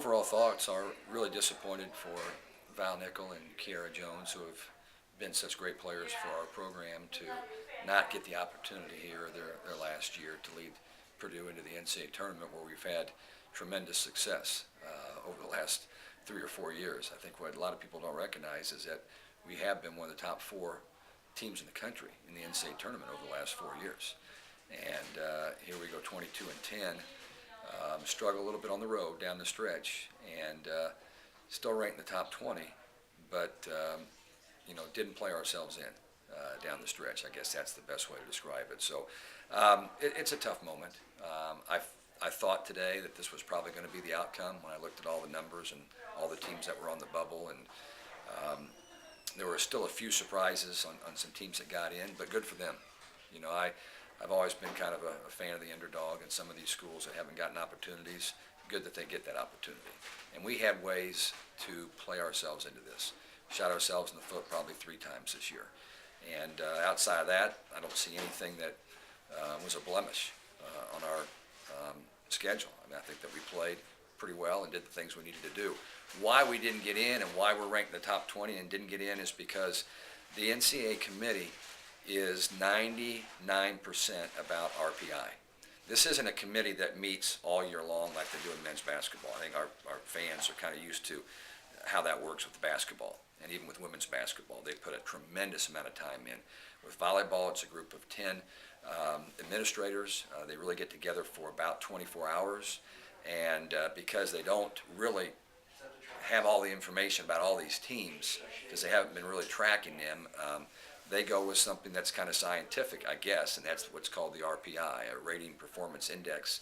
overall thoughts are really disappointed for Val Nickel and Kiara Jones, who have been such great players for our program, to not get the opportunity here their last year to lead Purdue into the NCAA Tournament, where we've had tremendous success over the last 3 or 4 years. I think what a lot of people don't recognize is that we have been one of the top 4 teams in the country in the NCAA Tournament over the last 4 years. And here we go 22-10, struggle a little bit on the road down the stretch, and still ranked in the top 20, but didn't play ourselves in down the stretch. I guess that's the best way to describe it. So it's a tough moment. I thought today that this was probably going to be the outcome when I looked at all the numbers and all the teams that were on the bubble, and there were still a few surprises on some teams that got in, but good for them. I've always been kind of a fan of the underdog, and some of these schools that haven't gotten opportunities, good that they get that opportunity. And we had ways to play ourselves into this. Shot ourselves in the foot probably 3 times this year. And outside of that, I don't see anything that was a blemish on our schedule. I think that we played pretty well and did the things we needed to do. Why we didn't get in and why we're ranked in the top 20 and didn't get in is because the NCAA committee is 99% about RPI. This isn't a committee that meets all year long like they do in men's basketball. I think our fans are kind of used to how that works with basketball, and even with women's basketball. They put a tremendous amount of time in. With volleyball, it's a group of 10 administrators. They really get together for about 24 hours, and because they don't really have all the information about all these teams, because they haven't been really tracking them, they go with something that's kind of scientific, I guess, and that's what's called the RPI, a Rating Performance Index.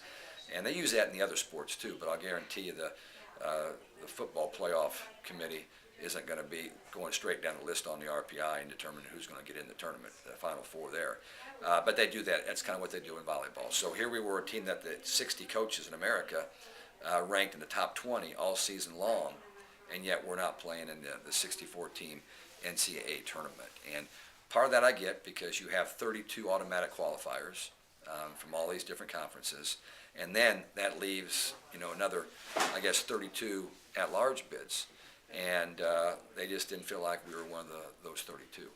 And they use that in the other sports too, but I'll guarantee you the football playoff committee isn't going to be going straight down the list on the RPI and determining who's going to get in the tournament, the Final Four there. But they do that. That's kind of what they do in volleyball. So here we were, a team that the 60 coaches in America ranked in the top 20 all season long, and yet we're not playing in the 64-team NCAA tournament. And part of that I get because you have 32 automatic qualifiers from all these different conferences, and then that leaves another, I guess, 32 at-large bids, and they just didn't feel like we were one of those 32.